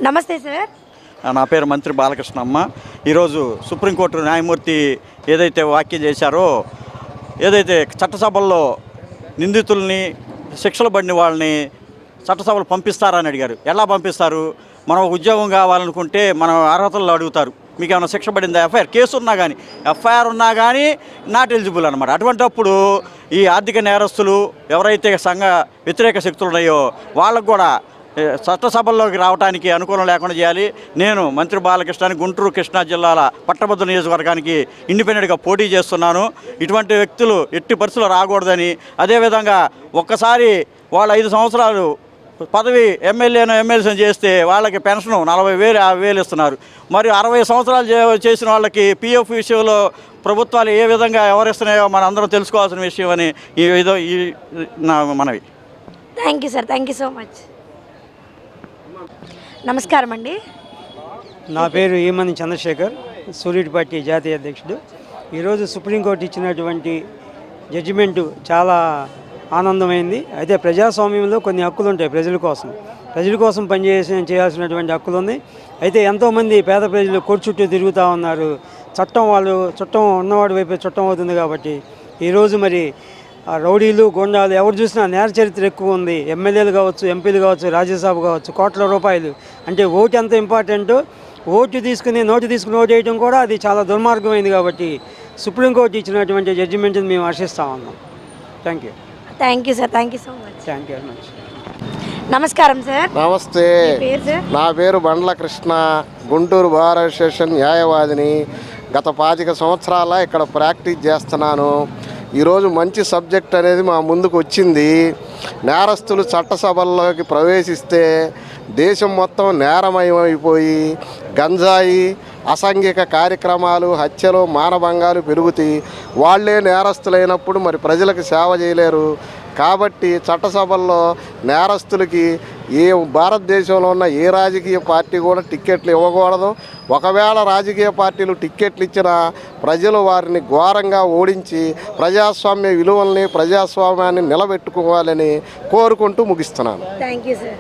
నమస్తే సార్. నా పేరు మంత్రి బాలకృష్ణమ్మ. ఈరోజు సుప్రీంకోర్టు న్యాయమూర్తి ఏదైతే వ్యాఖ్య చేశారో, ఏదైతే చట్టసభల్లో నిందితుల్ని శిక్షలు పడిన వాళ్ళని చట్టసభలు పంపిస్తారని అడిగారు. ఎలా పంపిస్తారు? మనం ఉద్యోగం కావాలనుకుంటే మనం అర్హతలు అడుగుతారు, మీకు ఏమైనా శిక్ష పడిందా, ఎఫ్ఐఆర్ కేసు ఉన్నా కానీ, ఎఫ్ఐఆర్ ఉన్నా కానీ నాట్ ఎలిజిబుల్ అనమాట. అటువంటిప్పుడు ఈ ఆర్థిక నేరస్తులు ఎవరైతే సంఘ వ్యతిరేక శక్తులు ఉన్నాయో వాళ్ళకు కూడా చట్టసభల్లోకి రావడానికి అనుకూలం లేకుండా చేయాలి. నేను మంత్రి బాలకృష్ణ గుంటూరు కృష్ణా జిల్లాల పట్టభద్రుల నియోజకవర్గానికి ఇండిపెండెంట్గా పోటీ చేస్తున్నాను. ఇటువంటి వ్యక్తులు ఎట్టి పరిస్థితుల్లో రాకూడదని, అదేవిధంగా ఒక్కసారి వాళ్ళు 5 సంవత్సరాలు పదవి ఎమ్మెల్సీ చేస్తే వాళ్ళకి పెన్షన్ 40,000 50,000 ఇస్తున్నారు. మరి 60 సంవత్సరాలు చేసిన వాళ్ళకి పిఎఫ్ విషయంలో ప్రభుత్వాలు ఏ విధంగా వ్యవహరిస్తున్నాయో మనం అందరం తెలుసుకోవాల్సిన విషయం అని ఈ నా మనవి. Thank you sir, thank you so much. నమస్కారం అండి. నా పేరు ఈమని చంద్రశేఖర్, సూర్యుడి పార్టీ జాతీయ అధ్యక్షుడు. ఈరోజు సుప్రీంకోర్టు ఇచ్చినటువంటి జడ్జిమెంటు చాలా ఆనందమైంది. అయితే ప్రజాస్వామ్యంలో కొన్ని హక్కులు ఉంటాయి. ప్రజల కోసం చేయాల్సినటువంటి హక్కులు ఉన్నాయి. అయితే ఎంతోమంది పేద ప్రజలు కోర్టు చుట్టూ తిరుగుతూ ఉన్నారు. చట్టం ఉన్నవాడి వైపే చట్టం అవుతుంది. కాబట్టి ఈరోజు మరి రౌడీలు గోండాలు ఎవరు చూసినా నేర చరిత్ర ఎక్కువ ఉంది. ఎమ్మెల్యేలు కావచ్చు, ఎంపీలు కావచ్చు, రాజ్యసభ కావచ్చు, కోట్ల రూపాయలు. అంటే ఓటు ఎంత ఇంపార్టెంటో, నోటు తీసుకుని ఓటు వేయడం కూడా అది చాలా దుర్మార్గమైంది. కాబట్టి సుప్రీంకోర్టు ఇచ్చినటువంటి జడ్జిమెంట్ని మేము హర్షిస్తూ ఉన్నాం. Thank you sir, thank you so much. Thank you very much. నమస్కారం సార్. నమస్తే. పేరు సార్? నా పేరు బండ్ల కృష్ణ, గుంటూరు బార్ అసోసియేషన్ న్యాయవాదిని. గత 25 సంవత్సరాల ఇక్కడ ప్రాక్టీస్ చేస్తున్నాను. ఈరోజు మంచి సబ్జెక్ట్ అనేది మా ముందుకు వచ్చింది. నేరస్తులు చట్టసభల్లోకి ప్రవేశిస్తే దేశం మొత్తం నేరమయమైపోయి గంజాయి, అసాంఘిక కార్యక్రమాలు, హత్యలు, మానభంగాలు పెరుగుతాయి. వాళ్లే నేరస్తులైనప్పుడు మరి ప్రజలకు సేవ చేయలేరు. కాబట్టి చట్టసభల్లో నేరస్తులకి భారతదేశంలో ఉన్న ఏ రాజకీయ పార్టీ కూడా టిక్కెట్లు ఇవ్వకూడదు. ఒకవేళ రాజకీయ పార్టీలు టిక్కెట్లు ఇచ్చినా ప్రజలు వారిని ఘోరంగా ఓడించి ప్రజాస్వామ్య విలువల్ని, ప్రజాస్వామ్యాన్ని నిలబెట్టుకోవాలని కోరుకుంటూ ముగిస్తున్నాను. Thank you sir.